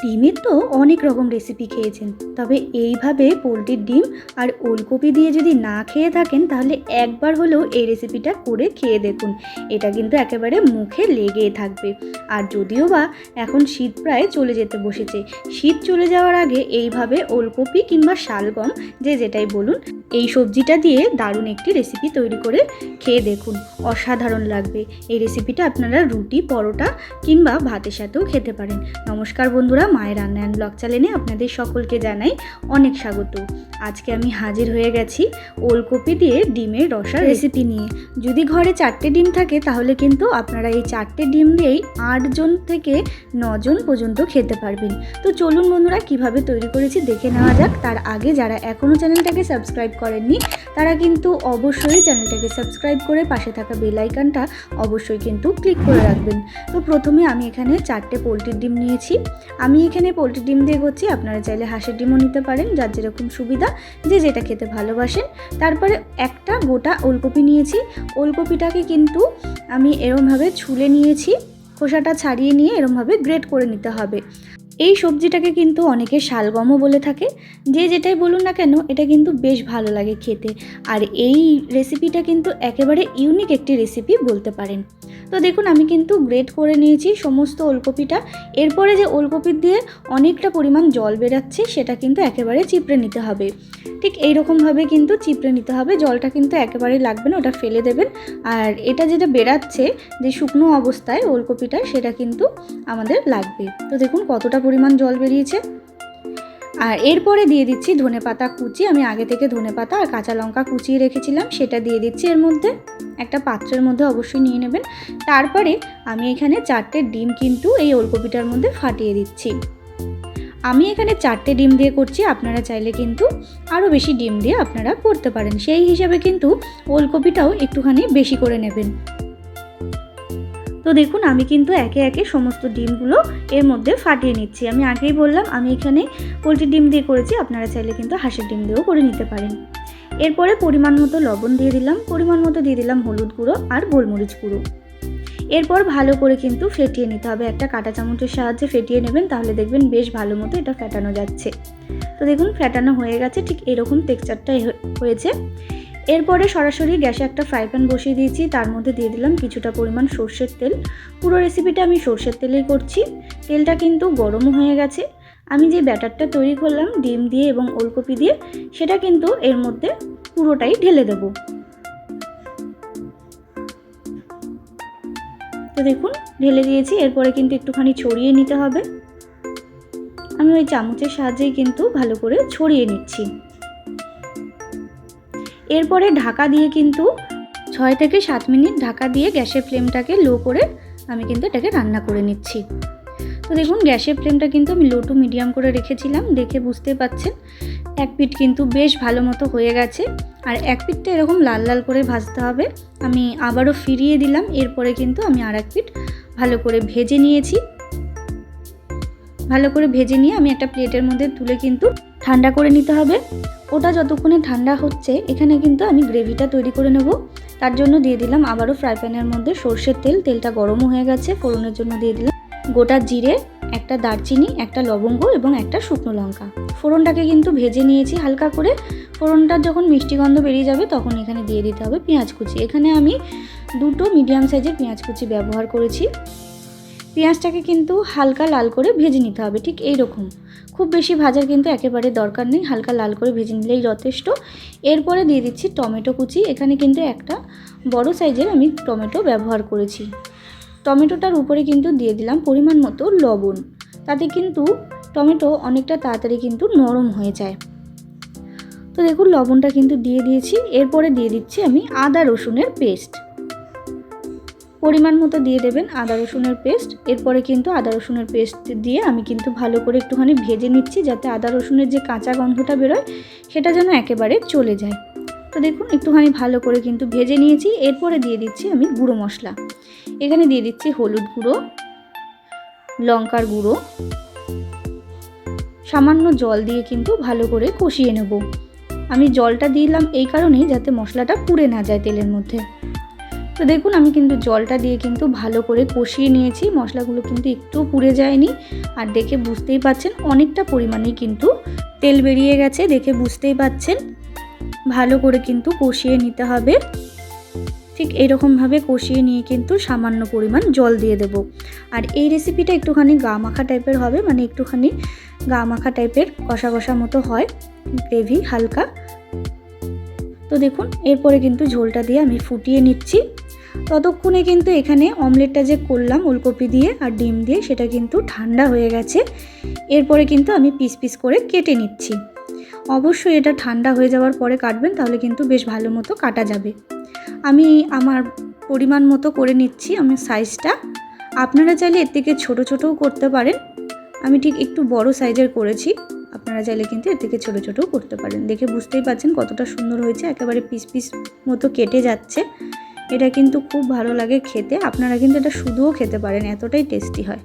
ডিমের তো অনেক রকম রেসিপি খেয়েছেন, তবে এইভাবে পোলট্রির ডিম আর ওলকপি দিয়ে যদি না খেয়ে থাকেন তাহলে একবার হলেও এই রেসিপিটা করে খেয়ে দেখুন। এটা কিন্তু একেবারে মুখে লেগেই থাকবে। আর যদিও বা এখন শীত প্রায় চলে যেতে বসেছে, শীত চলে যাওয়ার আগে এইভাবে ওলকপি কিংবা শালগম যে যেটাই বলুন, এই সবজিটা দিয়ে দারুণ একটি রেসিপি তৈরি করে খেয়ে দেখুন, অসাধারণ লাগবে। এই রেসিপিটা আপনারা রুটি, পরোটা কিংবা ভাতের সাথেও খেতে পারেন। নমস্কার বন্ধুরা, মায়ের রান্না অ্যান্ড ব্লগ চ্যানেলে আপনাদের সকলকে জানাই অনেক স্বাগত। আজকে আমি হাজির হয়ে গেছি ওলকপি দিয়ে ডিমের রসার রেসিপি নিয়ে। যদি ঘরে 4টে ডিম থাকে তাহলে কিন্তু আপনারা এই 4টে ডিম দিয়েই 8 জন থেকে 9 জন পর্যন্ত খেতে পারবেন। তো চলুন বন্ধুরা, কিভাবে তৈরি করেছি দেখে নেওয়া যাক। তার আগে যারা এখনও চ্যানেলটাকে সাবস্ক্রাইব করেননি তারা কিন্তু অবশ্যই চ্যানেলটাকে সাবস্ক্রাইব করে পাশে থাকা বেল আইকনটা অবশ্যই কিন্তু ক্লিক করে রাখবেন। তো প্রথমে আমি এখানে 4টে পোলট্রির ডিম নিয়েছি। আমি এখানে পোলট্রির ডিম দিয়ে করছি, আপনারা চাইলে হাঁসের ডিমও নিতে পারেন, যার যেরকম সুবিধা, যে যেটা খেতে ভালোবাসেন। তারপরে একটা গোটা ওলকপি নিয়েছি। ওলকপিটাকে কিন্তু আমি এরমভাবে ছুলে নিয়েছি, খোসাটা ছাড়িয়ে নিয়ে এরমভাবে গ্রেট করে নিতে হবে। এই সবজিটাকে কিন্তু অনেকে শালগমও বলে থাকে, যে যেটাই বলুন না কেন এটা কিন্তু বেশ ভালো লাগে খেতে। আর এই রেসিপিটা কিন্তু একেবারে ইউনিক একটি রেসিপি বলতে পারেন। তো দেখুন, আমি কিন্তু গ্রেট করে নিয়েছি সমস্ত ওলকপিটা। এরপরে যে ওলকপির দিয়ে অনেকটা পরিমাণ জল বেরাচ্ছে সেটা কিন্তু একেবারে চিপড়ে নিতে হবে। ঠিক এইরকমভাবে কিন্তু চিপড়ে নিতে হবে, জলটা কিন্তু একেবারে লাগবে না, ওটা ফেলে দেবেন। আর এটা যেটা বেরাচ্ছে যে শুকনো অবস্থায় ওলকপিটা, সেটা কিন্তু আমাদের লাগবে। তো দেখুন কতটা পরিমাণ জল বেরিয়েছে। আর এরপরে দিয়ে দিচ্ছি ধনেপাতা কুচি। আমি আগে থেকে ধনেপাতা আর কাঁচা লঙ্কা কুচিয়ে রেখেছিলাম, সেটা দিয়ে দিচ্ছি এর মধ্যে। একটা পাত্রের মধ্যে অবশ্যই নিয়ে নেবেন। তারপরে আমি এখানে 4টে ডিম কিন্তু এই ওলকপিটার মধ্যে ফাটিয়ে দিচ্ছি। আমি এখানে 4টে ডিম দিয়ে করছি, আপনারা চাইলে কিন্তু আরও বেশি ডিম দিয়ে আপনারা করতে পারেন। সেই হিসাবে কিন্তু ওলকপিটাও একটুখানি বেশি করে নেবেন। তো দেখুন, আমি কিন্তু একে একে সমস্ত ডিমগুলো এর মধ্যে ফাটিয়ে নিচ্ছি। আমি আগেই বললাম আমি এখানে পোলট্রির ডিম দিয়ে করেছি, আপনারা চাইলে কিন্তু হাঁসের ডিম দিয়েও করে নিতে পারেন। এরপরে পরিমাণ মতো লবণ দিয়ে দিলাম, পরিমাণ মতো দিয়ে দিলাম হলুদ গুঁড়ো আর গোলমরিচ গুঁড়ো। এরপর ভালো করে কিন্তু ফেটিয়ে নিতে হবে, একটা কাঁটা চামচের সাহায্যে ফেটিয়ে নেবেন, তাহলে দেখবেন বেশ ভালো মতো এটা ফেটানো যাচ্ছে। তো দেখুন ফেটানো হয়ে গেছে, ঠিক এরকম টেক্সচারটাই হয়েছে। এরপরে সরাসরি গ্যাসে একটা ফ্রাই প্যান বসিয়ে দিয়েছি, তার মধ্যে দিয়ে দিলাম কিছুটা পরিমাণ সর্ষের তেল। পুরো রেসিপিটা আমি সর্ষের তেলেই করছি। তেলটা কিন্তু গরমও হয়ে গেছে। আমি যে ব্যাটারটা তৈরি করলাম ডিম দিয়ে এবং ওলকপি দিয়ে, সেটা কিন্তু এর মধ্যে পুরোটাই ঢেলে দেবো। তো দেখুন ঢেলে দিয়েছি। এরপরে কিন্তু একটুখানি ছড়িয়ে নিতে হবে। আমি ওই চামচের সাহায্যেই কিন্তু ভালো করে ছড়িয়ে নিচ্ছি। এরপরে ঢাকা দিয়ে কিন্তু 6 থেকে 7 মিনিট ঢাকা দিয়ে গ্যাসের ফ্লেমটাকে লো করে আমি কিন্তু এটাকে রান্না করে নিচ্ছি। তো দেখুন গ্যাসের ফ্লেমটা কিন্তু আমি লো টু মিডিয়াম করে রেখেছিলাম, দেখে বুঝতে পাচ্ছেন এক পিঠ কিন্তু বেশ ভালো মতো হয়ে গেছে। আর এক পিঠটা এরকম লাল লাল করে ভাজতে হবে। আমি আবারও ফিরিয়ে দিলাম। এরপরে কিন্তু আমি আর এক পিঠ ভালো করে ভেজে নিয়েছি। ভালো করে ভেজে নিয়ে আমি একটা প্লেটের মধ্যে তুলে কিন্তু ঠান্ডা করে নিতে হবে। ওটা যতক্ষণে ঠান্ডা হচ্ছে এখানে কিন্তু আমি গ্রেভিটা তৈরি করে নেব। তার জন্য দিয়ে দিলাম আবারও ফ্রাই প্যানের মধ্যে সর্ষের তেল। তেলটা গরমও হয়ে গেছে। ফোড়নের জন্য দিয়ে দিলাম গোটা জিরে, একটা দারচিনি, একটা লবঙ্গ এবং একটা শুকনো লঙ্কা। ফোড়নটাকে কিন্তু ভেজে নিয়েছি হালকা করে। ফোড়নটার যখন মিষ্টি গন্ধ বেরিয়ে যাবে তখন এখানে দিয়ে দিতে হবে পেঁয়াজ কুচি। এখানে আমি 2টো মিডিয়াম সাইজের পেঁয়াজ কুচি ব্যবহার করেছি। পেঁয়াজটাকে কিন্তু হালকা লাল করে ভেজে নিতে হবে, ঠিক এই রকম। খুব বেশি ভাজার কিন্তু একেবারে দরকার নেই, হালকা লাল করে ভেজে নিলেই যথেষ্ট। এরপরে দিয়ে দিচ্ছি টমেটো কুচি। এখানে কিন্তু একটা বড় সাইজের আমি টমেটো ব্যবহার করেছি। টমেটোটার উপরে কিন্তু দিয়ে দিলাম পরিমাণ মতো লবণ, তাতে কিন্তু টমেটো অনেকটা তাড়াতাড়ি কিন্তু নরম হয়ে যায়। তো দেখুন লবণটা কিন্তু দিয়ে দিয়েছি। এরপরে দিয়ে দিচ্ছি আমি আদা রসুনের পেস্ট, পরিমাণ মতো দিয়ে দেবেন আদা রসুনের পেস্ট। এরপরে কিন্তু আদা রসুনের পেস্ট দিয়ে আমি কিন্তু ভালো করে একটুখানি ভেজে নিচ্ছি, যাতে আদা রসুনের যে কাঁচা গন্ধটা বেরোয় সেটা যেন একেবারে চলে যায়। তো দেখুন একটুখানি ভালো করে কিন্তু ভেজে নিয়েছি। এরপরে দিয়ে দিচ্ছি আমি গুঁড়ো মশলা। এখানে দিয়ে দিচ্ছি হলুদ গুঁড়ো, লঙ্কার গুঁড়ো, সামান্য জল দিয়ে কিন্তু ভালো করে কষিয়ে নেব। আমি জলটা দিলাম এই কারণেই যাতে মশলাটা পুড়ে না যায় তেলের মধ্যে। তো তো দেখুন আমি কিন্তু জলটা দিয়ে কিন্তু ভালো করে কষিয়ে নিয়েছি, মশলাগুলো কিন্তু একটুও পুড়ে যায়নি। আর দেখে বুঝতেই পাচ্ছেন অনেকটা পরিমাণেই কিন্তু তেল বেরিয়ে গেছে, দেখে বুঝতেই পাচ্ছেন। ভালো করে কিন্তু কষিয়ে নিতে হবে। ঠিক এরকমভাবে কষিয়ে নিয়ে কিন্তু সামান্য পরিমাণ জল দিয়ে দেব। আর এই রেসিপিটা একটুখানি গা মাখা টাইপের হবে, মানে একটুখানি গা মাখা টাইপের কষা কষা মতো হয়, গ্রেভি হালকা। তো দেখুন এরপরে কিন্তু ঝোলটা দিয়ে আমি ফুটিয়ে নিচ্ছি। ততক্ষণে কিন্তু এখানে অমলেটটা যে করলাম ওলকপি দিয়ে আর ডিম দিয়ে, সেটা কিন্তু ঠান্ডা হয়ে গেছে। এরপরে কিন্তু আমি পিস পিস করে কেটে নিচ্ছি। অবশ্যই এটা ঠান্ডা হয়ে যাওয়ার পরে কাটবেন, তাহলে কিন্তু বেশ ভালো মতো কাটা যাবে। আমি আমার পরিমাণ মতো করে নিচ্ছি আমি সাইজটা। আপনারা চাইলে এর থেকে ছোটো ছোটোও করতে পারেন, আমি ঠিক একটু বড় সাইজের করেছি। আপনারা চাইলে কিন্তু এর থেকে ছোটো ছোটোও করতে পারেন। দেখে বুঝতেই পাচ্ছেন কতটা সুন্দর হয়েছে, একেবারে পিস পিস মতো কেটে যাচ্ছে। এটা কিন্তু খুব ভালো লাগে খেতে, আপনারা কিন্তু এটা শুধুও খেতে পারেন, এতটাই টেস্টি হয়।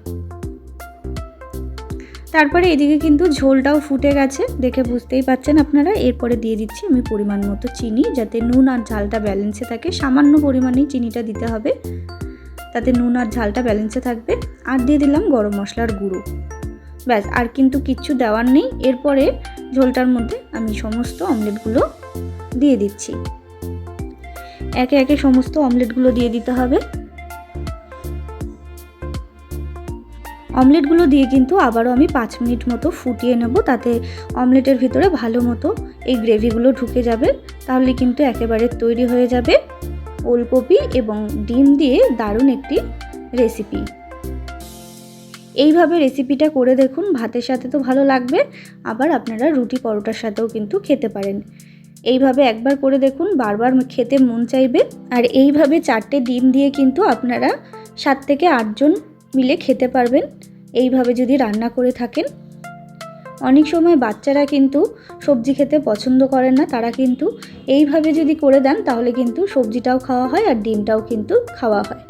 তারপরে এদিকে কিন্তু ঝোলটাও ফুটে গেছে, দেখে বুঝতেই পাচ্ছেন আপনারা। এরপরে দিয়ে দিচ্ছি আমি পরিমাণ মতো চিনি, যাতে নুন আর ঝালটা ব্যালেন্সে থাকে। সামান্য পরিমাণেই চিনিটা দিতে হবে, তাতে নুন আর ঝালটা ব্যালেন্সে থাকবে। আর দিয়ে দিলাম গরম মশলার গুঁড়ো। ব্যাস, আর কিন্তু কিচ্ছু দেওয়ার নেই। এরপরে ঝোলটার মধ্যে আমি সমস্ত অমলেটগুলো দিয়ে দিচ্ছি। একে একে সমস্ত অমলেটগুলো দিয়ে দিতে হবে। অমলেটগুলো দিয়ে কিন্তু আবারও আমি 5 মিনিট মতো ফুটিয়ে নেব, তাতে অমলেটের ভিতরে ভালো মতো এই গ্রেভিগুলো ঢুকে যাবে। তাহলে কিন্তু একেবারে তৈরি হয়ে যাবে ওলকপি এবং ডিম দিয়ে দারুণ একটি রেসিপি। এইভাবে রেসিপিটা করে দেখুন, ভাতের সাথে তো ভালো লাগবে, আবার আপনারা রুটি পরোটার সাথেও কিন্তু খেতে পারেন। এইভাবে একবার করে দেখুন, বারবার খেতে মন চাইবে। আর এইভাবে 4টে ডিম দিয়ে কিন্তু আপনারা 7 থেকে 8 জন মিলে খেতে পারবেন, এইভাবে যদি রান্না করে থাকেন। অনেক সময় বাচ্চারা কিন্তু সবজি খেতে পছন্দ করেন না, তারা কিন্তু এইভাবে যদি করে দেন তাহলে কিন্তু সবজিটাও খাওয়া হয় আর ডিমটাও কিন্তু খাওয়া হয়।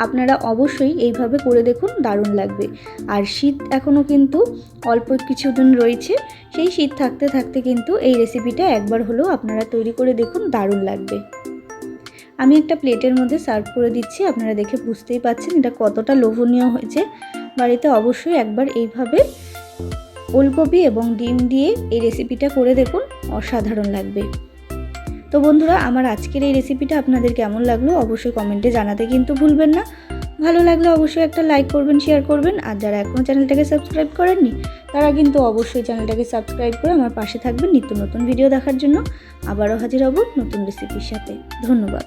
আপনারা অবশ্যই এইভাবে করে দেখুন, দারুণ লাগবে। আর শীত এখনও কিন্তু অল্প কিছুদিন রয়েছে, সেই শীত থাকতে থাকতে কিন্তু এই রেসিপিটা একবার হলেও আপনারা তৈরি করে দেখুন, দারুণ লাগবে। আমি একটা প্লেটের মধ্যে সার্ভ করে দিচ্ছি, আপনারা দেখে বুঝতেই পাচ্ছেন এটা কতটা লোভনীয় হয়েছে। বাড়িতে অবশ্যই একবার এইভাবে ওলকপি এবং ডিম দিয়ে এই রেসিপিটা করে দেখুন, অসাধারণ লাগবে। তো বন্ধুরা, আমার আজকের এই রেসিপিটা আপনাদের কেমন লাগলো অবশ্যই কমেন্টে জানাতে কিন্তু ভুলবেন না। ভালো লাগলে অবশ্যই একটা লাইক করবেন, শেয়ার করবেন। আর যারা এখনও চ্যানেলটাকে সাবস্ক্রাইব করেননি তারা কিন্তু অবশ্যই চ্যানেলটাকে সাবস্ক্রাইব করে আমার পাশে থাকবেন নিত্য নতুন ভিডিও দেখার জন্য। আবারও হাজির হব নতুন রেসিপির সাথে। ধন্যবাদ।